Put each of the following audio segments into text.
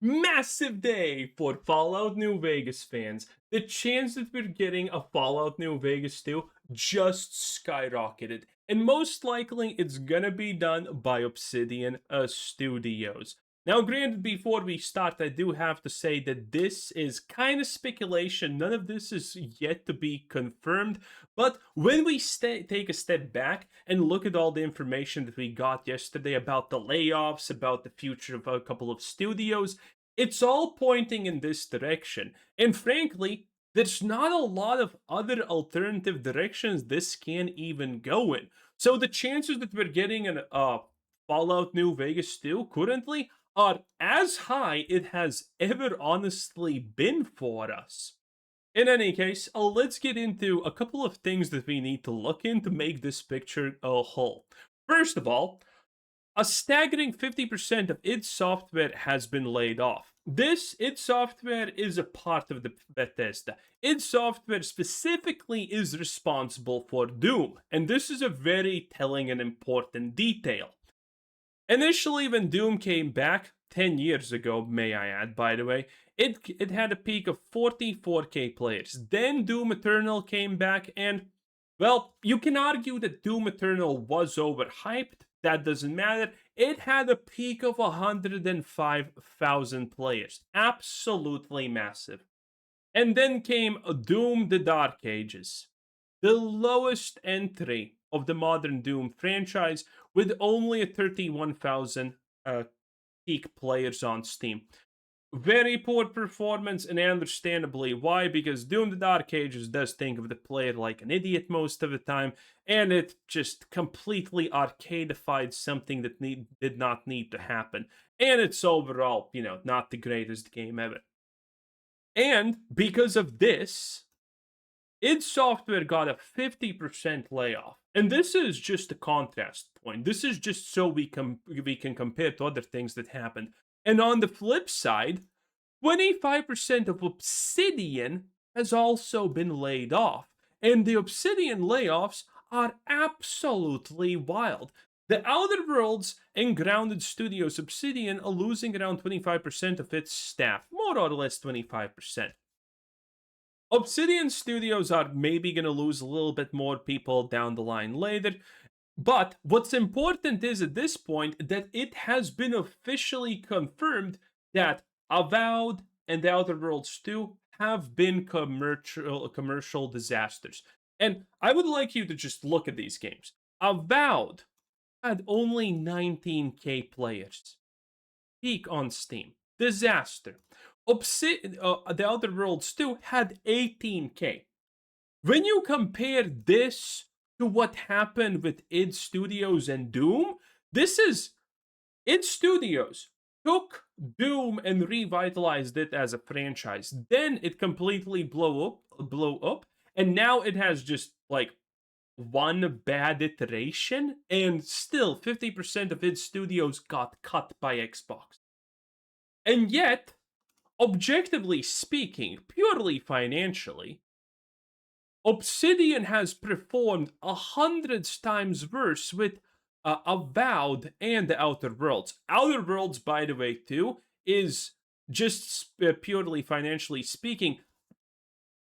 Massive day for Fallout New Vegas fans. The chance that we're getting a Fallout New Vegas 2 just skyrocketed. And most likely it's gonna be done by Obsidian Studios. Now, granted, before we start, I do have to say that this is kind of speculation. None of this is yet to be confirmed. But when we take a step back and look at all the information that we got yesterday about the layoffs, about the future of a couple of studios, it's all pointing in this direction. And frankly, there's not a lot of other alternative directions this can even go in. So the chances that we're getting an Fallout New Vegas 2 currently are as high it has ever honestly been for us. In any case, let's get into a couple of things that we need to look in to make this picture a whole. First of all, a staggering 50% of id Software has been laid off. This id Software is a part of the Bethesda. Id Software specifically is responsible for Doom, and this is a very telling and important detail. Initially, when Doom came back, 10 years ago, may I add, by the way, it had a peak of 44k players. Then Doom Eternal came back, and, well, you can argue that Doom Eternal was overhyped. That doesn't matter. It had a peak of 105,000 players. Absolutely massive. And then came Doom the Dark Ages, the lowest entry of the modern Doom franchise, with only 31,000 peak players on Steam. Very poor performance, and understandably why, because Doom the Dark Ages does think of the player like an idiot most of the time, and it just completely arcadified something that did not need to happen. And it's overall, not the greatest game ever. And because of this, id Software got a 50% layoff. And this is just a contrast point. This is just so we can compare to other things that happened. And on the flip side, 25% of Obsidian has also been laid off. And the Obsidian layoffs are absolutely wild. The Outer Worlds and Grounded Studios Obsidian are losing around 25% of its staff, more or less 25%. Obsidian Studios are maybe going to lose a little bit more people down the line later. But what's important is at this point that it has been officially confirmed that Avowed and the Outer Worlds 2 have been commercial disasters. And I would like you to just look at these games. Avowed had only 19k players. Peak on Steam. Disaster. The Outer Worlds 2 had 18k. When you compare this to what happened with id Studios and Doom, this is id Studios took Doom and revitalized it as a franchise. Then it completely blew up, and now it has just like one bad iteration, and still 50% of id Studios got cut by Xbox. And yet, objectively speaking, purely financially, Obsidian has performed 100 times worse with Avowed and the Outer Worlds. Outer Worlds, by the way, too, is just purely financially speaking,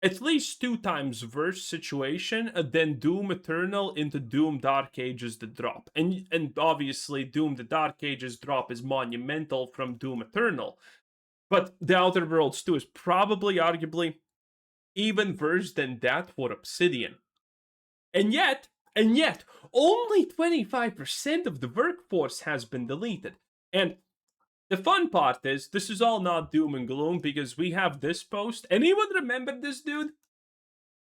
at least 2 times worse situation than Doom Eternal into Doom Dark Ages the drop. And obviously, Doom the Dark Ages drop is monumental from Doom Eternal. But the Outer Worlds 2 is probably, arguably, even worse than that for Obsidian. And yet, only 25% of the workforce has been deleted. And the fun part is, this is all not doom and gloom, because we have this post. Anyone remember this dude?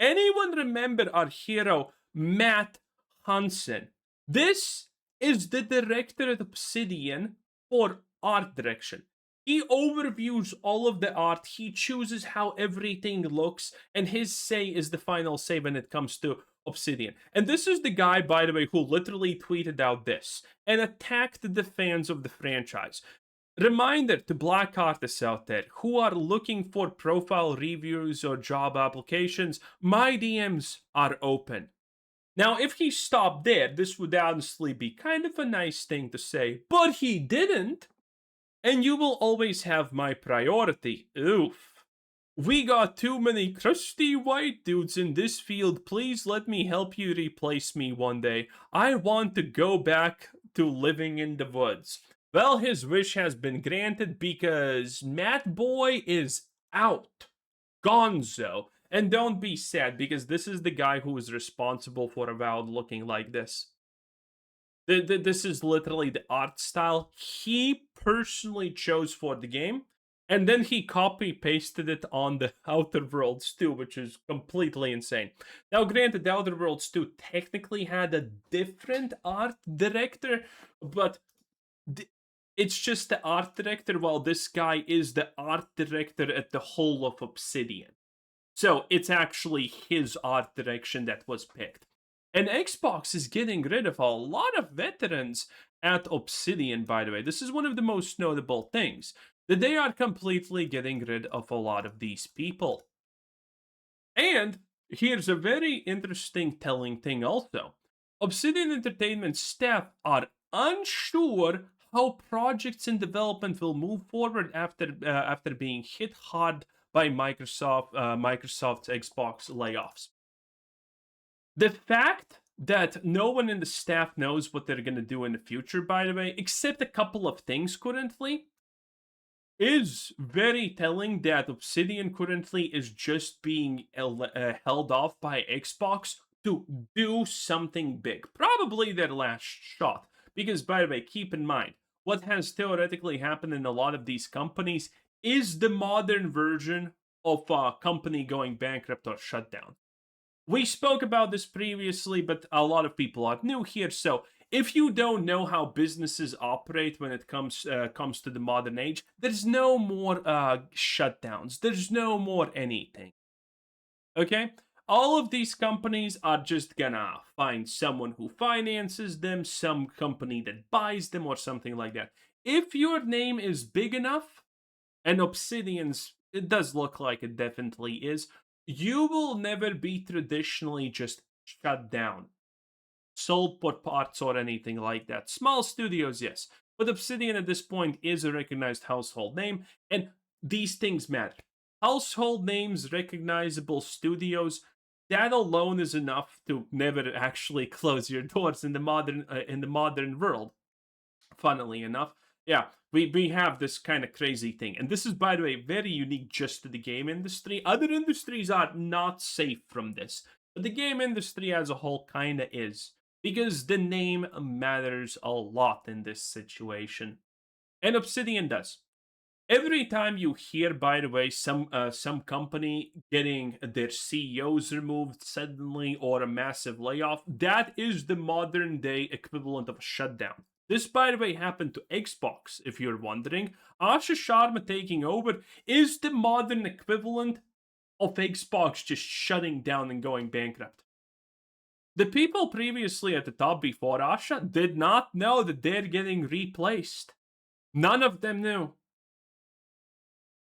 Anyone remember our hero, Matt Hansen? This is the director at Obsidian for art direction. He overviews all of the art, he chooses how everything looks, and his say is the final say when it comes to Obsidian. And this is the guy, by the way, who literally tweeted out this and attacked the fans of the franchise. Reminder to black artists out there who are looking for profile reviews or job applications, my DMs are open. Now, if he stopped there, this would honestly be kind of a nice thing to say, but he didn't. And you will always have my priority. Oof. We got too many crusty white dudes in this field. Please let me help you replace me one day. I want to go back to living in the woods. Well, his wish has been granted because Matt Boy is out. Gonzo. And don't be sad because this is the guy who is responsible for Avowed looking like this. This is literally the art style he personally chose for the game, and then he copy pasted it on the Outer Worlds 2, which is completely insane. Now, granted, the Outer Worlds 2 technically had a different art director, but it's just the art director, while this guy is the art director at the whole of Obsidian. So it's actually his art direction that was picked. And Xbox is getting rid of a lot of veterans at Obsidian, by the way. This is one of the most notable things, that they are completely getting rid of a lot of these people. And here's a very interesting telling thing also. Obsidian Entertainment staff are unsure how projects in development will move forward after being hit hard by Microsoft's Xbox layoffs. The fact that no one in the staff knows what they're going to do in the future, by the way, except a couple of things currently, is very telling that Obsidian currently is just being held off by Xbox to do something big. Probably their last shot. Because, by the way, keep in mind, what has theoretically happened in a lot of these companies is the modern version of a company going bankrupt or shut down. We spoke about this previously, but a lot of people are new here, so if you don't know how businesses operate when it comes to the modern age, there's no more shutdowns. There's no more anything. Okay? All of these companies are just gonna find someone who finances them, some company that buys them, or something like that. If your name is big enough, and Obsidian's, it does look like it definitely is, you will never be traditionally just shut down, sold for parts, or anything like that. Small studios, yes. But Obsidian at this point is a recognized household name, and these things matter. Household names, recognizable studios, that alone is enough to never actually close your doors in the modern world. Funnily enough, yeah, we have this kind of crazy thing. And this is, by the way, very unique just to the game industry. Other industries are not safe from this, but the game industry as a whole kind of is. Because the name matters a lot in this situation. And Obsidian does. Every time you hear, by the way, some company getting their CEOs removed suddenly or a massive layoff, that is the modern day equivalent of a shutdown. This, by the way, happened to Xbox, if you're wondering. Asha Sharma taking over is the modern equivalent of Xbox just shutting down and going bankrupt. The people previously at the top before Asha did not know that they're getting replaced. None of them knew.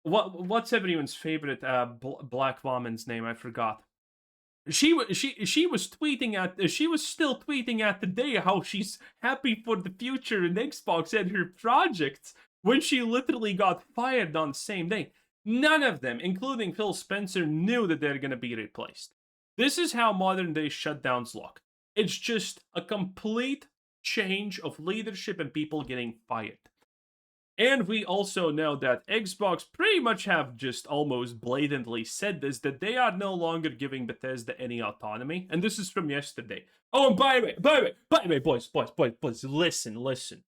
What's everyone's favorite black woman's name? I forgot. She was still tweeting at the day how she's happy for the future in Xbox and her projects when she literally got fired on the same day. None of them, including Phil Spencer, knew that they're gonna be replaced. This is how modern day shutdowns look. It's just a complete change of leadership and people getting fired. And we also know that Xbox pretty much have just almost blatantly said this, that they are no longer giving Bethesda any autonomy. And this is from yesterday. Oh, and by the way, boys, listen.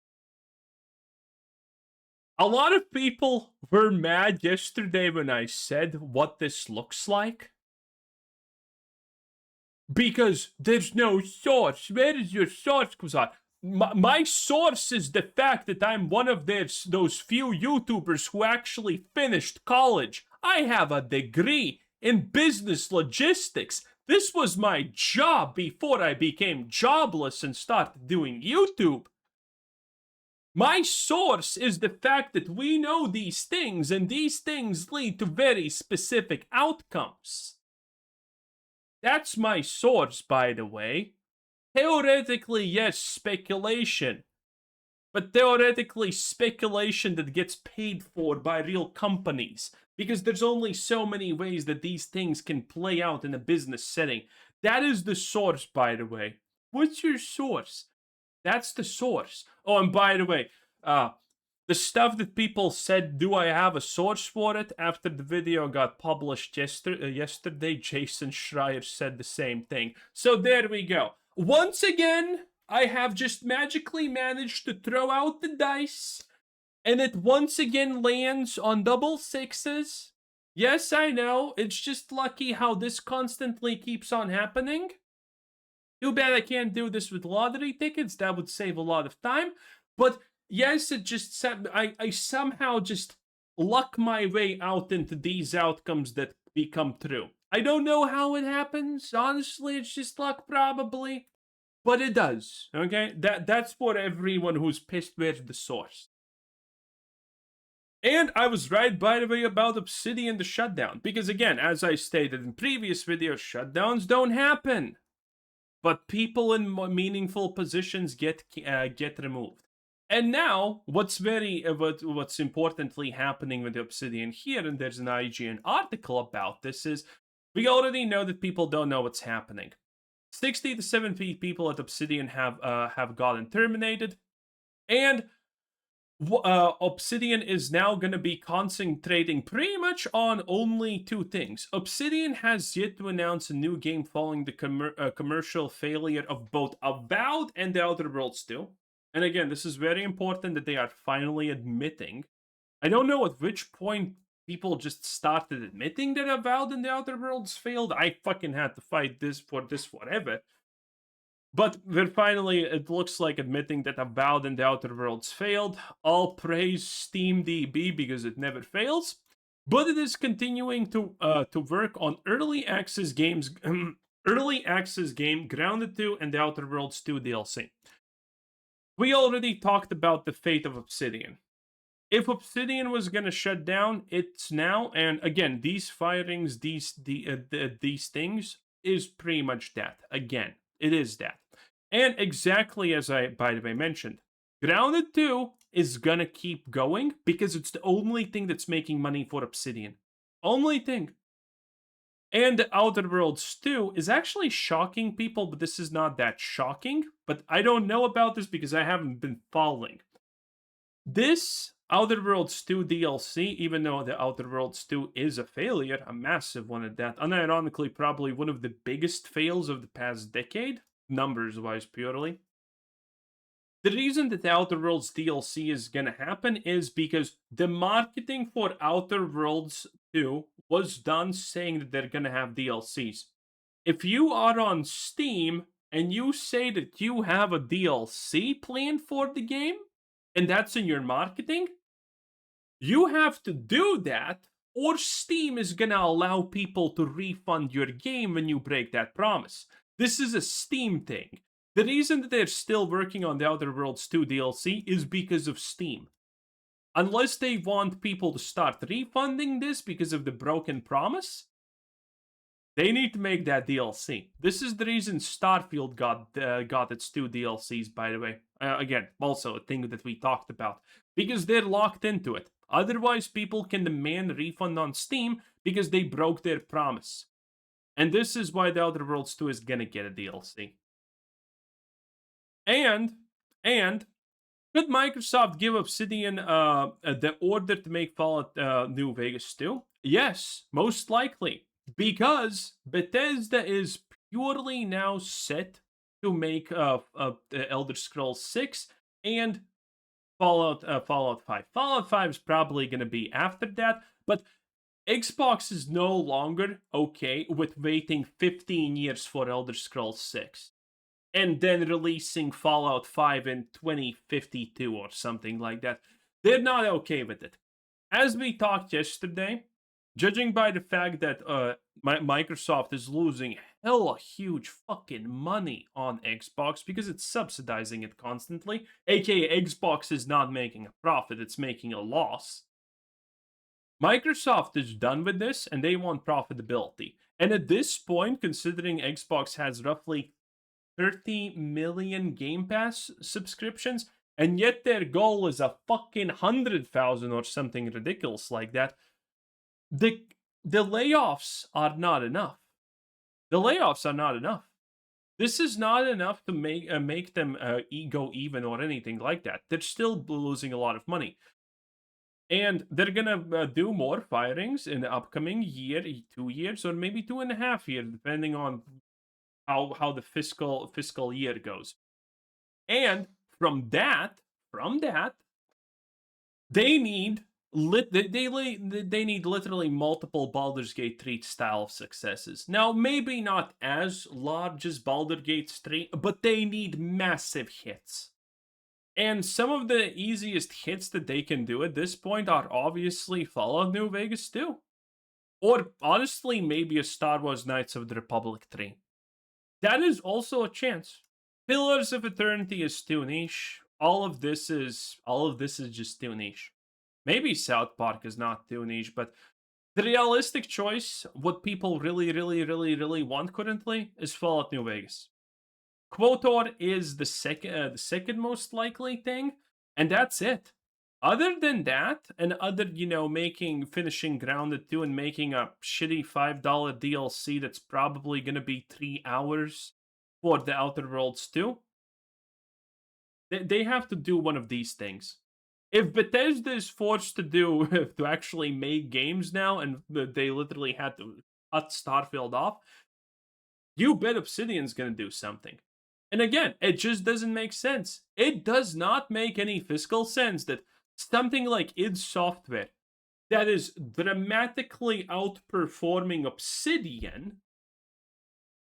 A lot of people were mad yesterday when I said what this looks like. Because there's no source. Where is your source, Kuzat? My source is the fact that I'm one of those few YouTubers who actually finished college. I have a degree in business logistics. This was my job before I became jobless and started doing YouTube. My source is the fact that we know these things, and these things lead to very specific outcomes. That's my source, by the way. Theoretically, yes, speculation. but theoretically speculation that gets paid for by real companies. Because there's only so many ways that these things can play out in a business setting. That is the source, by the way. What's your source? That's the source. Oh, and by the way, the stuff that people said, do I have a source for it? After the video got published yesterday, Jason Schreier said the same thing. So there we go. Once again, I have just magically managed to throw out the dice, and it once again lands on double sixes. Yes, I know, it's just lucky how this constantly keeps on happening. Too bad I can't do this with lottery tickets, that would save a lot of time. But yes, it just I somehow just luck my way out into these outcomes that become true. I don't know how it happens. Honestly, it's just luck, probably. But it does, okay? That's for everyone who's pissed with the source. And I was right, by the way, about Obsidian the shutdown. Because again, as I stated in previous videos, shutdowns don't happen. But people in meaningful positions get removed. And now, what's importantly happening with Obsidian here, and there's an IGN article about this, is we already know that people don't know what's happening. 60 to 70 people at Obsidian have gotten terminated, and Obsidian is now going to be concentrating pretty much on only two things. Obsidian has yet to announce a new game following the commercial failure of both Avowed and The Outer Worlds 2. And again, this is very important that they are finally admitting. I don't know at which point people just started admitting that Avowed and The Outer Worlds failed. I fucking had to fight this forever. But they're finally, it looks like, admitting that Avowed and The Outer Worlds failed. All praise SteamDB because it never fails. But it is continuing to work on early access games, early access game Grounded 2 and The Outer Worlds 2 DLC. We already talked about the fate of Obsidian. If Obsidian was gonna shut down, it's now. And again, these firings, these things is pretty much that. Again, it is that. And exactly as I, by the way, mentioned, Grounded 2 is gonna keep going because it's the only thing that's making money for Obsidian. Only thing. And The Outer Worlds 2 is actually shocking people, but this is not that shocking. But I don't know about this because I haven't been following. This Outer Worlds 2 DLC, even though The Outer Worlds 2 is a failure, a massive one at that, unironically probably one of the biggest fails of the past decade, numbers-wise purely. The reason that the Outer Worlds DLC is gonna happen is because the marketing for Outer Worlds 2 was done saying that they're gonna have DLCs. If you are on Steam and you say that you have a DLC planned for the game, and that's in your marketing, you have to do that, or Steam is gonna allow people to refund your game when you break that promise. This is a Steam thing. The reason that they're still working on the Outer Worlds 2 DLC is because of Steam. Unless they want people to start refunding this because of the broken promise, they need to make that DLC. This is the reason Starfield got its 2 DLCs, by the way. Again, also a thing that we talked about. Because they're locked into it. Otherwise, people can demand a refund on Steam because they broke their promise. And this is why The Outer Worlds 2 is gonna get a DLC. And could Microsoft give Obsidian the order to make Fallout New Vegas 2? Yes, most likely. Because Bethesda is purely now set to make Elder Scrolls 6 and Fallout 5. Fallout 5 is probably going to be after that, but Xbox is no longer okay with waiting 15 years for Elder Scrolls 6 and then releasing Fallout 5 in 2052 or something like that. They're not okay with it. As we talked yesterday, judging by the fact that Microsoft is losing hella huge fucking money on Xbox because it's subsidizing it constantly, aka Xbox is not making a profit, it's making a loss. Microsoft is done with this and they want profitability. And at this point, considering Xbox has roughly 30 million Game Pass subscriptions, And yet their goal is a fucking 100,000 or something ridiculous like that. The the layoffs are not enough. The layoffs are not enough. This is not enough to make them go even or anything like that. They're still losing a lot of money, and they're gonna do more firings in the upcoming year, 2 years, or maybe 2.5 years, depending on how the fiscal year goes. And from that, they need they need literally multiple Baldur's Gate 3 style successes. Now, maybe not as large as Baldur's Gate 3, but they need massive hits. And some of the easiest hits that they can do at this point are obviously Fallout New Vegas 2. Or honestly, maybe a Star Wars Knights of the Republic 3. That is also a chance. Pillars of Eternity is too niche. All of this is just too niche. Maybe South Park is not too niche, but the realistic choice, what people really, really, really, really want currently, is Fallout New Vegas. KOTOR is the second most likely thing, and that's it. Other than that, and other, finishing Grounded 2 and making a shitty $5 DLC that's probably gonna be 3 hours for the Outer Worlds 2, they have to do one of these things. If Bethesda is forced to actually make games now, and they literally had to cut Starfield off, you bet Obsidian's gonna do something. And again, it just doesn't make sense. It does not make any fiscal sense that something like id Software that is dramatically outperforming Obsidian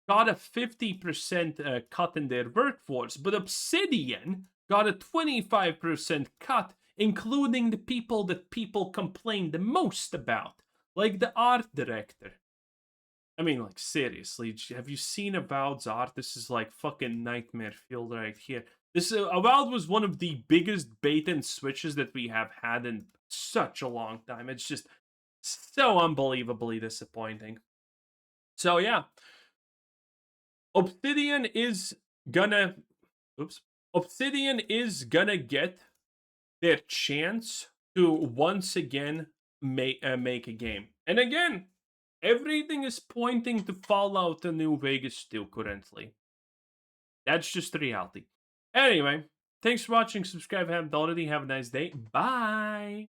got a 50% cut in their workforce, but Obsidian got a 25% cut, including the people that people complain the most about, like the art director. I mean, like, seriously, have you seen Avowed's art? This is like fucking nightmare fuel right here. This Avowed was one of the biggest bait and switches that we have had in such a long time. It's just so unbelievably disappointing. So yeah, Obsidian is gonna, oops, Obsidian is gonna get their chance to once again make a game. And again, everything is pointing to Fallout and New Vegas still currently. That's just the reality. Anyway, thanks for watching. Subscribe if you haven't already. Have a nice day. Bye.